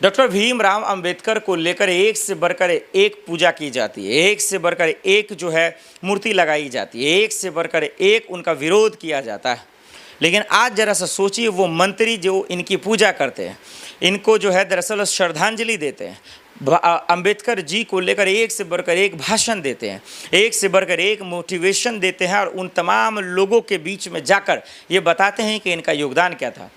Doctor Bhimrao Ambedkar को लेकर एक से बढ़कर एक पूजा की जाती है, एक से बढ़कर एक जो है मूर्ति लगाई जाती है, एक से बढ़कर एक उनका विरोध किया जाता है। लेकिन आज जरा सा सोचिए, वो मंत्री जो इनकी पूजा करते हैं, इनको जो है दरअसल श्रद्धांजलि देते हैं, अंबेडकर जी को लेकर एक से बढ़कर एक भाषण देते हैं, एक से बढ़कर एक मोटिवेशन देते हैं और उन तमाम लोगों के बीच में जाकर ये बताते हैं कि इनका योगदान क्या था।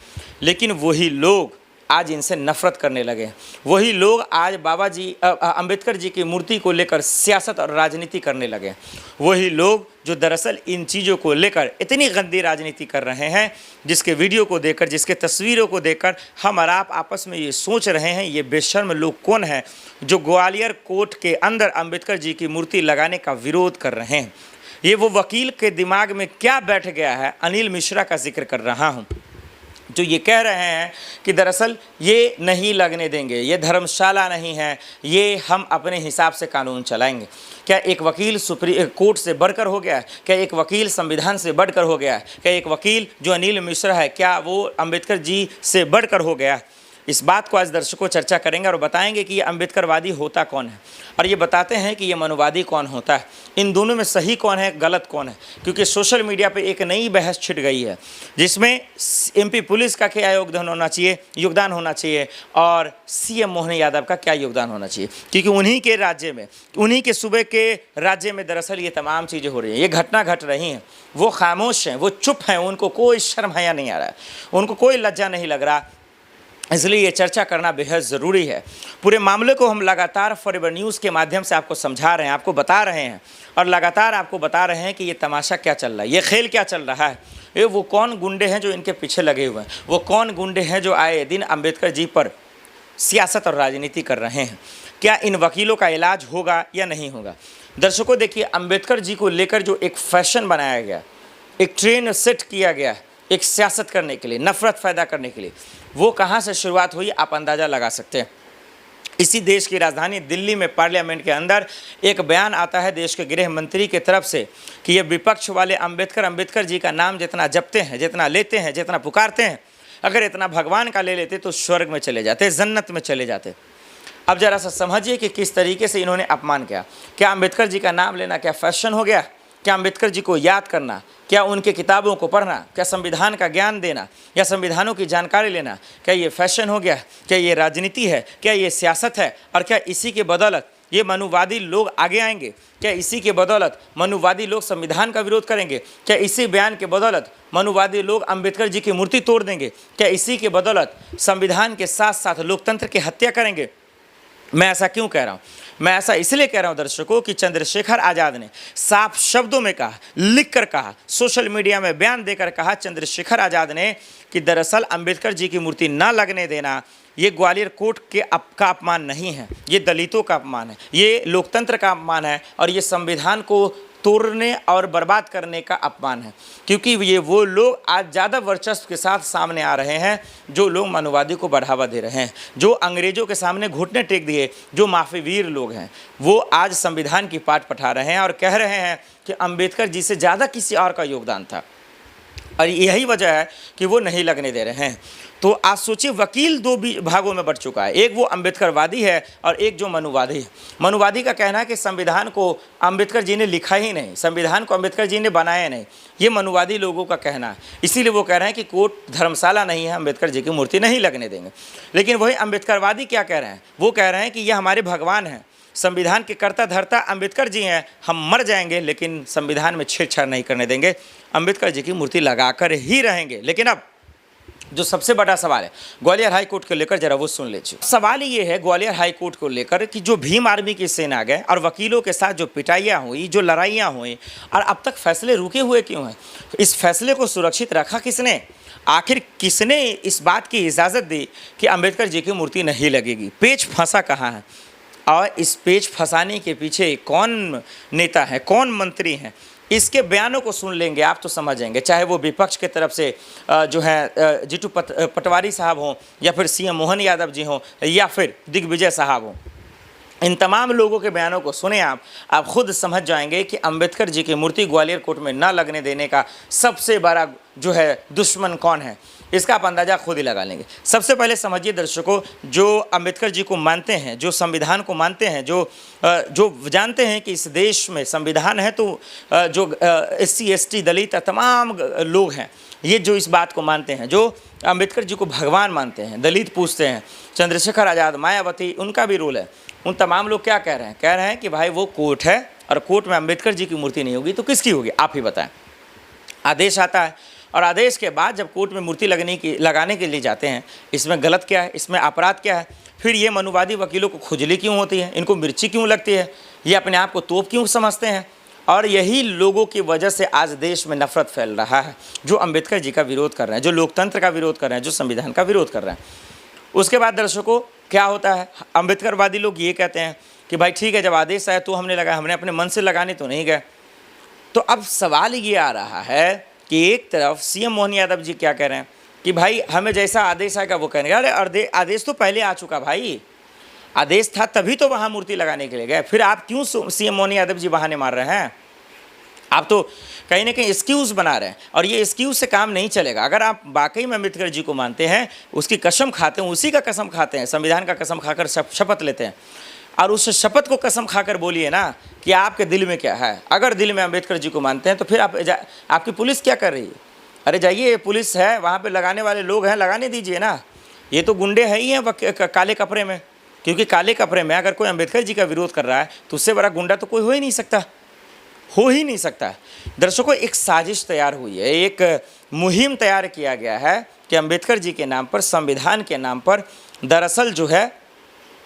लेकिन वही लोग आज इनसे नफरत करने लगे। वही लोग आज बाबा जी अंबेडकर जी की मूर्ति को लेकर सियासत और राजनीति करने लगे। वही लोग जो दरअसल इन चीज़ों को लेकर इतनी गंदी राजनीति कर रहे हैं, जिसके वीडियो को देखकर, जिसके तस्वीरों को देखकर हम और आप आपस में ये सोच रहे हैं ये बेशर्म लोग कौन है जो ग्वालियर कोर्ट के अंदर अंबेडकर जी की मूर्ति लगाने का विरोध कर रहे हैं। ये वो वकील के दिमाग में क्या बैठ गया है, अनिल मिश्रा का जिक्र कर रहा हूँ, जो ये कह रहे हैं कि दरअसल ये नहीं लगने देंगे, ये धर्मशाला नहीं है, ये हम अपने हिसाब से कानून चलाएंगे। क्या एक वकील सुप्रीम कोर्ट से बढ़कर हो गया है? क्या एक वकील संविधान से बढ़कर हो गया है? क्या एक वकील जो अनिल मिश्रा है, क्या वो अंबेडकर जी से बढ़कर हो गया? इस बात को आज दर्शकों चर्चा करेंगे और बताएंगे कि ये अंबेडकरवादी होता कौन है, और ये बताते हैं कि ये मनुवादी कौन होता है, इन दोनों में सही कौन है, गलत कौन है। क्योंकि सोशल मीडिया पे एक नई बहस छिड़ गई है जिसमें एमपी पुलिस का क्या योगदान होना चाहिए और सीएम मोहन यादव का क्या योगदान होना चाहिए, क्योंकि उन्हीं के राज्य में, उन्हीं के सूबे के राज्य में दरअसल ये तमाम चीज़ें हो रही हैं, ये घटना घट रही हैं। वो खामोश हैं, वो चुप हैं, उनको कोई शर्म हया नहीं आ रहा है, उनको कोई लज्जा नहीं लग रहा। इसलिए ये चर्चा करना बेहद ज़रूरी है। पूरे मामले को हम लगातार फॉरएवर न्यूज़ के माध्यम से आपको समझा रहे हैं, आपको बता रहे हैं और लगातार आपको बता रहे हैं कि ये तमाशा क्या चल रहा है, ये खेल क्या चल रहा है। ये वो कौन गुंडे हैं जो इनके पीछे लगे हुए हैं, वो कौन गुंडे हैं जो आए दिन अंबेडकर जी पर सियासत और राजनीति कर रहे हैं। क्या इन वकीलों का इलाज होगा या नहीं होगा? दर्शकों देखिए, अंबेडकर जी को लेकर जो एक फैशन बनाया गया, एक ट्रेंड सेट किया गया एक सियासत करने के लिए, नफरत पैदा करने के लिए, वो कहाँ से शुरुआत हुई आप अंदाज़ा लगा सकते हैं। इसी देश की राजधानी दिल्ली में पार्लियामेंट के अंदर एक बयान आता है देश के गृह मंत्री की तरफ से कि ये विपक्ष वाले अंबेडकर जी का नाम जितना जपते हैं, जितना लेते हैं, जितना पुकारते हैं, अगर इतना भगवान का ले लेते तो स्वर्ग में चले जाते, जन्नत में चले जाते। अब जरा सा समझिए कि किस तरीके से इन्होंने अपमान किया। क्या अंबेडकर जी का नाम लेना क्या फैशन हो गया? क्या अंबेडकर जी को याद करना, क्या उनके किताबों को पढ़ना, क्या संविधान का ज्ञान देना या संविधानों की जानकारी लेना, क्या ये फैशन हो गया? क्या ये राजनीति है? क्या ये सियासत है? और क्या इसी के बदौलत ये मनुवादी लोग आगे आएंगे? क्या इसी के बदौलत मनुवादी लोग संविधान का विरोध करेंगे? क्या इसी बयान के बदौलत मनुवादी लोग अंबेडकर जी की मूर्ति तोड़ देंगे? क्या इसी के बदौलत संविधान के साथ साथ लोकतंत्र की हत्या करेंगे? मैं ऐसा क्यों कह रहा हूँ? मैं ऐसा इसलिए कह रहा हूँ दर्शकों कि चंद्रशेखर आज़ाद ने साफ शब्दों में कहा, लिख कर कहा, सोशल मीडिया में बयान देकर कहा, चंद्रशेखर आज़ाद ने कि दरअसल अंबेडकर जी की मूर्ति ना लगने देना ये ग्वालियर कोर्ट के का अपमान नहीं है, ये दलितों का अपमान है, ये लोकतंत्र का अपमान है और ये संविधान को तोड़ने और बर्बाद करने का अपमान है। क्योंकि ये वो लोग आज ज़्यादा वर्चस्व के साथ सामने आ रहे हैं जो लोग मनुवादी को बढ़ावा दे रहे हैं, जो अंग्रेज़ों के सामने घुटने टेक दिए, जो माफी वीर लोग हैं, वो आज संविधान की पाठ पढ़ा रहे हैं और कह रहे हैं कि अंबेडकर जी से ज़्यादा किसी और का योगदान था और यही वजह है कि वो नहीं लगने दे रहे हैं। तो आज सोचिए, वकील दो भागों में बढ़ चुका है, एक वो अंबेडकरवादी है और एक जो मनुवादी है। मनुवादी का कहना है कि संविधान को अंबेडकर जी ने लिखा ही नहीं, संविधान को अंबेडकर जी ने बनाया नहीं, ये मनुवादी लोगों का कहना है। इसीलिए वो कह रहे हैं कि कोर्ट धर्मशाला नहीं है, अंबेडकर जी की मूर्ति नहीं लगने देंगे। लेकिन वही अंबेडकरवादी क्या कह रहे हैं? वो कह रहे हैं कि ये हमारे भगवान हैं, संविधान के कर्ता धर्ता अंबेडकर जी हैं, हम मर जाएंगे लेकिन संविधान में छेड़छाड़ नहीं करने देंगे, अंबेडकर जी की मूर्ति लगाकर ही रहेंगे। लेकिन अब जो सबसे बड़ा सवाल है ग्वालियर हाई कोर्ट को लेकर, जरा वो सुन लीजिए। सवाल ये है ग्वालियर हाई कोर्ट को लेकर कि जो भीम आर्मी की सेना गए और वकीलों के साथ जो पिटाइयाँ हुई, जो लड़ाइयाँ हुई, और अब तक फैसले रुके हुए क्यों हैं? इस फैसले को सुरक्षित रखा किसने? आखिर किसने इस बात की इजाज़त दी कि अंबेडकर जी की मूर्ति नहीं लगेगी? पेच फंसा कहाँ है और इस पेच फंसाने के पीछे कौन नेता है, कौन मंत्री हैं? इसके बयानों को सुन लेंगे आप तो समझ जाएंगे, चाहे वो विपक्ष के तरफ से जो है जीतू पटवारी साहब हों या फिर सीएम मोहन यादव जी हों या फिर दिग्विजय साहब हों। इन तमाम लोगों के बयानों को सुने आप खुद समझ जाएंगे कि अंबेडकर जी की मूर्ति ग्वालियर कोर्ट में ना लगने देने का सबसे बड़ा जो है दुश्मन कौन है। इसका आप अंदाज़ा खुद ही लगा लेंगे। सबसे पहले समझिए दर्शकों, जो अंबेडकर जी को मानते हैं, जो संविधान को मानते हैं, जो जानते हैं कि इस देश में संविधान है, तो जो SC ST दलित तमाम लोग हैं, ये जो इस बात को मानते हैं, जो अंबेडकर जी को भगवान मानते हैं, दलित पूछते हैं, चंद्रशेखर आज़ाद, मायावती, उनका भी रोल है, उन तमाम लोग क्या कह रहे हैं? कह रहे हैं कि भाई वो कोर्ट है और कोर्ट में अंबेडकर जी की मूर्ति नहीं होगी तो किसकी होगी? आप ही बताएं। आदेश आता है और आदेश के बाद जब कोर्ट में मूर्ति लगाने के लिए जाते हैं, इसमें गलत क्या है? इसमें अपराध क्या है? फिर ये मनुवादी वकीलों को खुजली क्यों होती है? इनको मिर्ची क्यों लगती है? ये अपने आप को तोप क्यों समझते हैं? और यही लोगों की वजह से आज देश में नफरत फैल रहा है, जो अंबेडकर जी का विरोध कर रहे हैं, जो लोकतंत्र का विरोध कर रहे हैं, जो संविधान का विरोध कर रहे हैं। उसके बाद दर्शकों क्या होता है? अंबेडकरवादी लोग ये कहते हैं कि भाई ठीक है, जब आदेश आया तो हमने लगाया, हमने अपने मन से लगाने तो नहीं गए। तो अब सवाल ये आ रहा है कि एक तरफ CM मोहन यादव जी क्या कह रहे हैं कि भाई हमें जैसा आदेश आएगा वो कहेंगे। अरे आदेश तो पहले आ चुका भाई, आदेश था तभी तो वहाँ मूर्ति लगाने के लिए गए। फिर आप क्यों CM मोहन यादव जी बहाने मार रहे हैं? आप तो कहीं ना कहीं एक्सक्यूज़ बना रहे हैं और ये एक्सक्यूज़ से काम नहीं चलेगा। अगर आप वाकई में अम्बेडकर जी को मानते हैं, उसकी कसम खाते हैं, उसी का कसम खाते हैं, संविधान का कसम खाकर शपथ लेते हैं और उस शपथ को कसम खाकर बोलिए ना कि आपके दिल में क्या है। अगर दिल में अम्बेडकर जी को मानते हैं तो फिर आपकी पुलिस क्या कर रही है? अरे जाइए, पुलिस है वहाँ पे, लगाने वाले लोग हैं, लगाने दीजिए ना। ये तो गुंडे है ही हैं काले कपड़े में, क्योंकि काले कपड़े में अगर कोई अम्बेडकर जी का विरोध कर रहा है तो उससे बड़ा गुंडा तो कोई हो ही नहीं सकता। दर्शकों, एक साजिश तैयार हुई है, एक मुहिम तैयार किया गया है कि अम्बेडकर जी के नाम पर, संविधान के नाम पर दरअसल जो है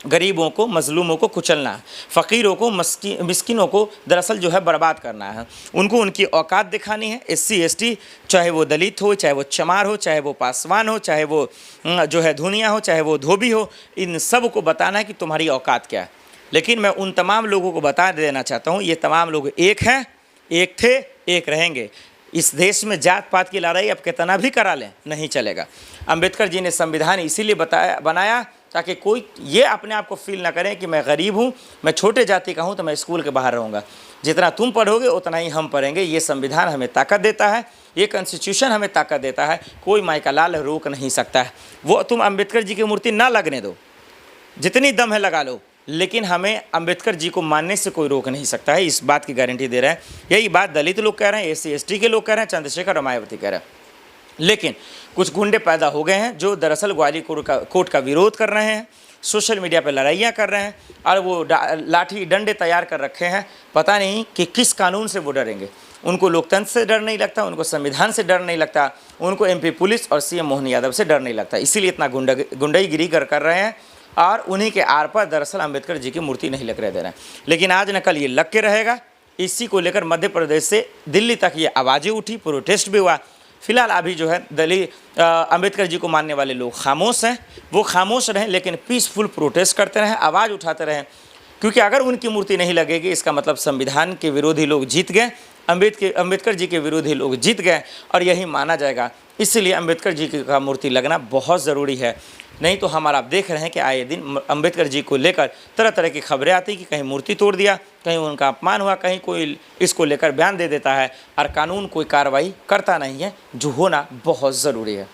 गरीबों को, मजलूमों को कुचलना है, फ़कीरों को, मिस्किनों को दरअसल जो है बर्बाद करना है। उनको उनकी औकात दिखानी है। SC ST, चाहे वो दलित हो, चाहे वो चमार हो, चाहे वो पासवान हो, चाहे वो जो है धुनिया हो, चाहे वो धोबी हो, इन सब को बताना है कि तुम्हारी औकात क्या है। लेकिन मैं उन तमाम लोगों को बता देना चाहता हूँ, ये तमाम लोग एक हैं, एक थे, एक रहेंगे। इस देश में जात पात की लड़ाई अब कितना भी करा लें नहीं चलेगा। अंबेडकर जी ने संविधान इसीलिए बनाया ताकि कोई ये अपने आप को फील ना करें कि मैं गरीब हूँ, मैं छोटे जाति का हूँ तो मैं स्कूल के बाहर रहूँगा। जितना तुम पढ़ोगे उतना ही हम पढ़ेंगे। ये संविधान हमें ताकत देता है, ये कॉन्स्टिट्यूशन हमें ताकत देता है। कोई माइका लाल रोक नहीं सकता है। वो तुम अंबेडकर जी की मूर्ति ना लगने दो, जितनी दम है लगा लो, लेकिन हमें अंबेडकर जी को मानने से कोई रोक नहीं सकता है। इस बात की गारंटी दे रहे हैं। यही बात दलित लोग कह रहे हैं, SC ST के लोग कह रहे हैं, चंद्रशेखर और मायावती कह रहे हैं। लेकिन कुछ गुंडे पैदा हो गए हैं जो दरअसल ग्वालियर कोर्ट का विरोध कर रहे हैं, सोशल मीडिया पर लड़ाइयाँ कर रहे हैं और वो लाठी डंडे तैयार कर रखे हैं। पता नहीं कि किस कानून से वो डरेंगे। उनको लोकतंत्र से डर नहीं लगता, उनको संविधान से डर नहीं लगता, उनको MP पुलिस और CM मोहन यादव से डर नहीं लगता। इसीलिए इतना गुंडाईगिरी कर रहे हैं और उन्हीं के आर पर दरअसल अंबेडकर जी की मूर्ति नहीं लग रहे दे रहे हैं। लेकिन आज न कल ये लग के रहेगा। इसी को लेकर मध्य प्रदेश से दिल्ली तक ये आवाज़ें उठी, प्रोटेस्ट भी हुआ। फिलहाल अभी जो है अंबेडकर जी को मानने वाले लोग खामोश हैं। वो खामोश रहें, लेकिन पीसफुल प्रोटेस्ट करते रहें, आवाज़ उठाते रहें, क्योंकि अगर उनकी मूर्ति नहीं लगेगी इसका मतलब संविधान के विरोधी लोग जीत गए, अंबेडकर जी के विरोधी लोग जीत गए और यही माना जाएगा। इसलिए अंबेडकर जी का मूर्ति लगना बहुत ज़रूरी है। नहीं तो हमारा आप देख रहे हैं कि आए दिन अंबेडकर जी को लेकर तरह तरह की खबरें आती कि कहीं मूर्ति तोड़ दिया, कहीं उनका अपमान हुआ, कहीं कोई इसको लेकर बयान दे देता है और कानून कोई कार्रवाई करता नहीं है, जो होना बहुत ज़रूरी है।